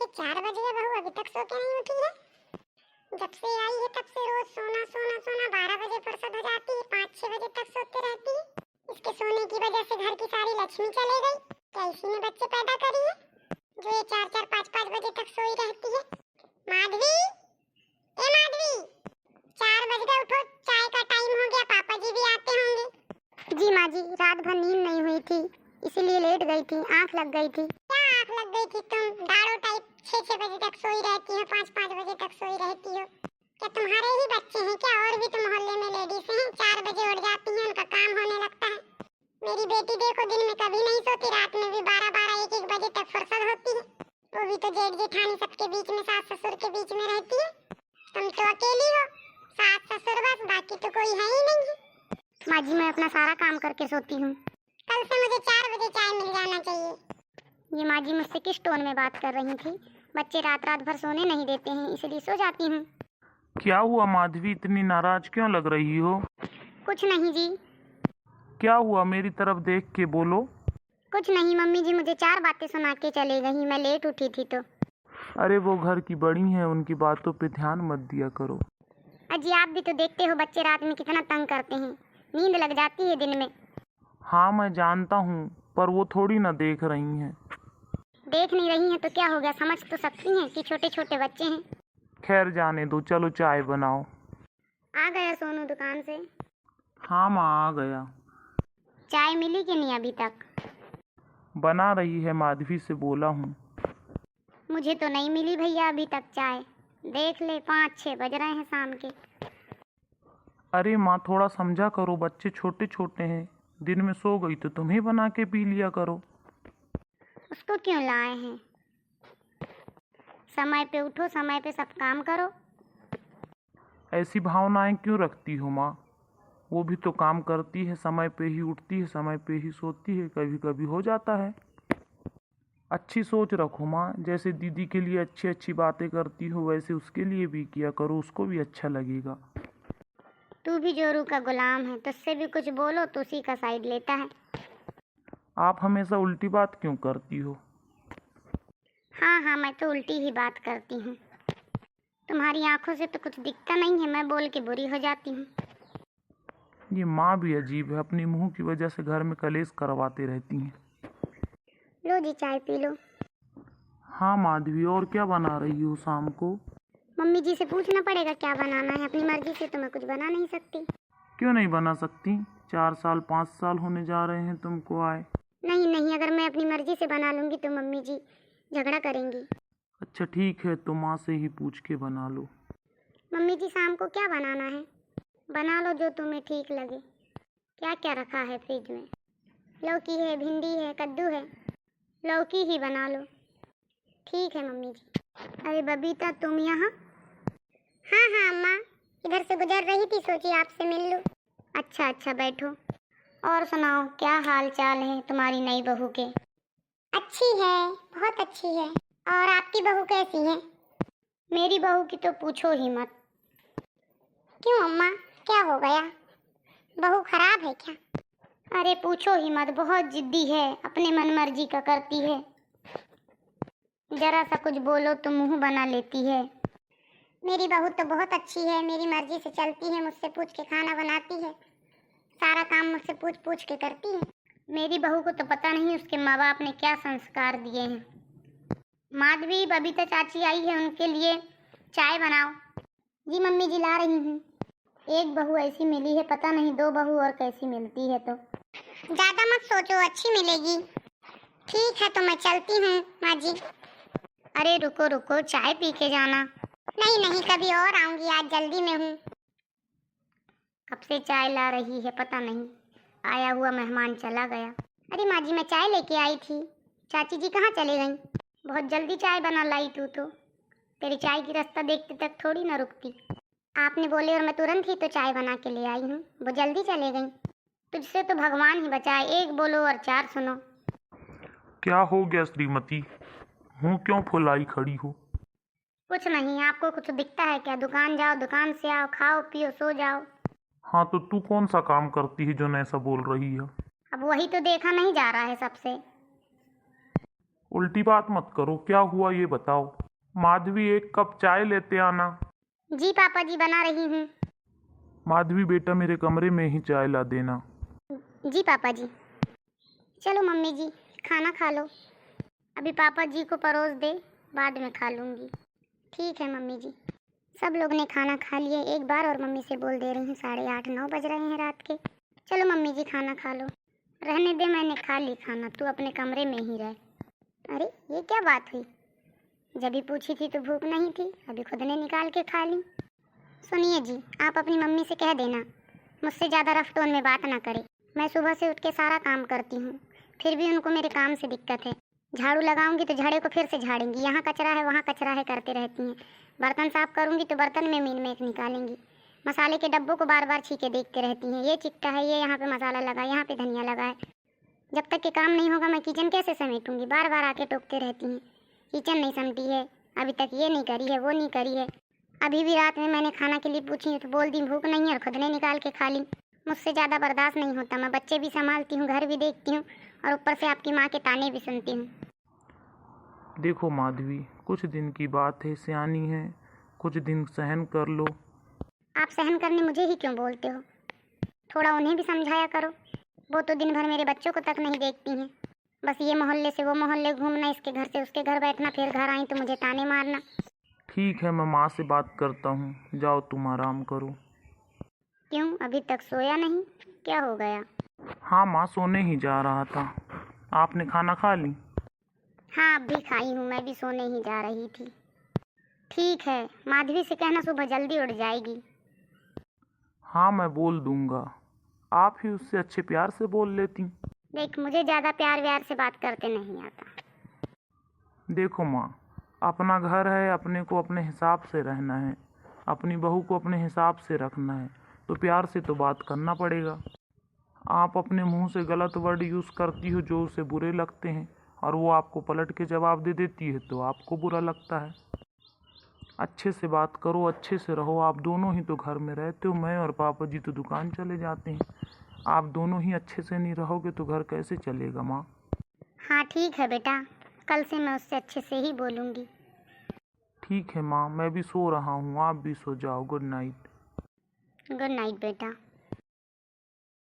के 4 बज गए, बहू अभी तक सो के नहीं उठी है। जब से आई है तब से रोज सोना सोना सोना 12 बजे फुर्सत हो जाती है, 5-6 बजे तक सोती रहती है। इसके सोने की वजह से घर की सारी लक्ष्मी चले गई। क्या इसी ने बच्चे पैदा करी है जो ये 4-4 5-5 बजे तक सोई रहती है? माधवी, ए माधवी, 4 बज गए, उठो, चाय का टाइम हो गया, पापा जी भी आते होंगे। जी माँ जी, रात भर नींद नहीं हुई थी, इसलिए लेट गई थी, आंख लग गई थी। क्या आंख लग गई थी? तुम दाड़ो टाइप 6-6 बजे तक सोई रहती हो, 5-5 बजे तक सोई रहती हो। क्या तुम्हारे ही बच्चे हैं क्या? और भी तो मोहल्ले में लेडीज हैं, 4 बजे उठ जाती हैं, उनका काम होने लगता है। मेरी बेटी देखो, दिन में कभी नहीं सोती, रात में भी 12-12 1-1 बजे तक फुर्सत होती है। वो भी तो जेठ जेठानी सबके बीच में, सास ससुर के बीच में रहती है। तुम तो अकेली हो, सास ससुर बस, बाकी तो कोई है ही नहीं है। माँ जी, मैं अपना सारा काम करके सोती हूँ। कल से मुझे 4 बजे चाय मिल जाना चाहिए। ये माँ जी मुझसे किस टोन में बात कर रही थी? बच्चे रात रात भर सोने नहीं देते हैं, इसलिए सो जाती हूँ। क्या हुआ माधवी, इतनी नाराज क्यों लग रही हो? कुछ नहीं जी। क्या हुआ, मेरी तरफ देख के बोलो। कुछ नहीं, मम्मी जी मुझे 4 बातें सुना के चले गई, मैं लेट उठी थी तो। अरे वो घर की बड़ी हैं, उनकी बातों पे ध्यान मत दिया करो। अजी आप भी तो देखते हो बच्चे रात में कितना तंग करते हैं, नींद लग जाती है दिन में। हाँ मैं जानता हूँ, पर वो थोड़ी ना देख रही हैं। देख नहीं रही हैं तो क्या हो गया, समझ तो सकती हैं कि छोटे छोटे बच्चे हैं। खैर जाने दो, चलो चाय बनाओ। आ गया सोनू दुकान से? हाँ माँ आ गया। चाय मिली कि नहीं अभी तक? बना रही है, माधवी से बोला हूँ। मुझे तो नहीं मिली भैया अभी तक चाय। देख ले, 5-6 बज रहे हैं शाम के। अरे माँ थोड़ा समझा करो, बच्चे छोटे छोटे हैं, दिन में सो गई तो तुम्हें बना के पी लिया करो। उसको क्यों लाए हैं? समय पे उठो, समय पे सब काम करो। ऐसी भावनाएं क्यों रखती हो माँ? वो भी तो काम करती है, समय पे ही उठती है, समय पे ही सोती है, कभी कभी हो जाता है। अच्छी सोच रखो माँ, जैसे दीदी के लिए अच्छी अच्छी बातें करती हो वैसे उसके लिए भी किया करो, उसको भी अच्छा लगेगा। तू भी जोरू का गुलाम है, तुझसे भी कुछ बोलो तो उसी का साइड लेता है। आप हमेशा उल्टी बात क्यों करती हो? हाँ हाँ, मैं तो उल्टी ही बात करती हूँ। तुम्हारी आंखों से तो कुछ दिखता नहीं है, मैं बोल के बुरी हो जाती हूँ। ये माँ भी अजीब है, अपनी मुंह की वजह से घर में कलेश करवाते रहती हैं। लो जी चाय पी लो। हाँ माधवी, और क्या बना रही हो शाम को? मम्मी जी से पूछना पड़ेगा क्या बनाना है, अपनी मर्जी से तो मैं कुछ बना नहीं सकती। क्यों नहीं बना सकती? 4 साल 5 साल होने जा रहे हैं तुमको आए। नहीं नहीं, अगर मैं अपनी मर्जी से बना लूँगी तो मम्मी जी झगड़ा करेंगी। अच्छा ठीक है, तो माँ से ही पूछ के बना लो। मम्मी जी शाम को क्या बनाना है? बना लो जो तुम्हें ठीक लगे। क्या क्या रखा है फ्रिज में? लौकी है, भिंडी है, कद्दू है। लौकी ही बना लो। ठीक है मम्मी जी। अरे बबीता, तुम यहाँ? हाँ हाँ अम्मा, इधर से गुजर रही थी, सोची आपसे मिल लूँ। अच्छा अच्छा, बैठो। और सुनाओ, क्या हाल चाल है तुम्हारी नई बहू के? अच्छी है, बहुत अच्छी है। और आपकी बहू कैसी है? मेरी बहू की तो पूछो ही मत। क्यों अम्मा, क्या हो गया? बहू खराब है क्या? अरे पूछो ही मत, बहुत जिद्दी है, अपने मन मर्जी का करती है। जरा सा कुछ बोलो तो मुंह बना लेती है। मेरी बहू तो बहुत अच्छी है, मेरी मर्जी से चलती है, मुझसे पूछ के खाना बनाती है, सारा काम मुझसे पूछ पूछ के करती है। मेरी बहू को तो पता नहीं उसके माँ बाप ने क्या संस्कार दिए हैं। माधवी, बबीता चाची आई है, उनके लिए चाय बनाओ। जी मम्मी जी ला रही हूँ। एक बहू ऐसी मिली है, पता नहीं 2 बहू और कैसी मिलती है। तो ज्यादा मत सोचो, अच्छी मिलेगी। ठीक है तो मैं चलती हूँ माँ जी। अरे रुको रुको, चाय पी के जाना। नहीं नहीं, कभी और आऊंगी, आज जल्दी में हूँ। कब से चाय ला रही है पता नहीं, आया हुआ मेहमान चला गया। अरे माँ जी, मैं चाय लेके आई थी, चाची जी कहाँ चले गईं? बहुत जल्दी चाय बना लाई तू तो, तेरी चाय की रास्ता देखते तक थोड़ी ना रुकती। आपने बोले और मैं तुरंत ही तो चाय बना के ले आई हूँ, वो जल्दी चले गईं। तुझसे तो भगवान ही बचाए, एक बोलो और 4 सुनो। क्या हो गया श्रीमती, मुँह क्यों फुलाई खड़ी हो? कुछ नहीं, आपको कुछ दिखता है क्या? दुकान जाओ, दुकान से आओ, खाओ पियो सो जाओ। हाँ तो तू कौन सा काम करती है जो ऐसा बोल रही है? अब वही तो देखा नहीं जा रहा है सबसे। उल्टी बात मत करो, क्या हुआ ये बताओ। माधवी, एक कप चाय लेते आना। जी पापा जी, बना रही हूँ। माधवी बेटा, मेरे कमरे में ही चाय ला देना। जी पापा जी। चलो मम्मी जी, खाना खा लो। अभी पापा जी को परोस दे, बाद में खा लूँगी। ठीक है मम्मी जी। सब लोग ने खाना खा लिया एक बार और मम्मी से बोल दे रही हूँ 8:30-9 बज रहे हैं रात के। चलो मम्मी जी खाना खा लो। रहने दे, मैंने खा ली खाना, तू अपने कमरे में ही रह। अरे ये क्या बात हुई, जब भी पूछी थी तो भूख नहीं थी, अभी खुद ने निकाल के खा ली। सुनिए जी, आप अपनी मम्मी से कह देना मुझसे ज़्यादा रफ टोन में बात ना करे। मैं सुबह से उठ के सारा काम करती हूँ, फिर भी उनको मेरे काम से दिक्कत है। झाड़ू लगाऊंगी तो झड़े को फिर से झाड़ेंगी, यहाँ कचरा है वहाँ कचरा है करते रहती हैं। बर्तन साफ करूंगी तो बर्तन में मीन मेक निकालेंगी। मसाले के डब्बों को बार बार छीके देखते रहती हैं, ये चिट्टा है, ये यहाँ पे मसाला लगा, यहाँ पे धनिया लगा है। जब तक के काम नहीं होगा मैं किचन कैसे समेटूंगी, बार बार आके टोकते रहती हैं। किचन नहीं समटी है, अभी तक ये नहीं करी है, वो नहीं करी है। अभी भी रात में मैंने खाना के लिए पूछी तो बोल दी भूख नहीं है और खुद ने निकाल के खा ली। मुझसे ज़्यादा बर्दाश्त नहीं होता, मैं बच्चे भी संभालती हूँ, घर भी देखती हूँ और ऊपर से आपकी माँ के ताने भी सुनती हूँ। देखो माधवी, कुछ दिन की बात है, सियानी है, कुछ दिन सहन कर लो। आप सहन करने मुझे ही क्यों बोलते हो, थोड़ा उन्हें भी समझाया करो। वो तो दिन भर मेरे बच्चों को तक नहीं देखती हैं, बस ये मोहल्ले से वो मोहल्ले घूमना, इसके घर से उसके घर बैठना, फिर घर आई तो मुझे ताने मारना। ठीक है, मैं माँ से बात करता हूँ, जाओ तुम आराम करो। क्यों, अभी तक सोया नहीं, क्या हो गया? हाँ माँ, सोने ही जा रहा था। आपने खाना खा ली? हाँ अब भी खाई हूँ, मैं भी सोने ही जा रही थी। ठीक है, माधवी से कहना सुबह जल्दी उठ जाएगी। हाँ मैं बोल दूंगा, आप ही उससे अच्छे प्यार से बोल लेती। देख, मुझे ज़्यादा प्यार व्यार से बात करते नहीं आता। देखो माँ, अपना घर है, अपने को अपने हिसाब से रहना है, अपनी बहू को अपने हिसाब से रखना है, तो प्यार से तो बात करना पड़ेगा। आप अपने मुंह से गलत वर्ड यूज़ करती हो जो उसे बुरे लगते हैं, और वो आपको पलट के जवाब दे देती है तो आपको बुरा लगता है। अच्छे से बात करो, अच्छे से रहो, आप दोनों ही तो घर में रहते हो, मैं और पापा जी तो दुकान चले जाते हैं। आप दोनों ही अच्छे से नहीं रहोगे तो घर कैसे चलेगा माँ। हाँ ठीक है बेटा, कल से मैं उससे अच्छे से ही बोलूँगी। ठीक है माँ, मैं भी सो रहा हूँ, आप भी सो जाओ। Good night. गुड नाइट बेटा।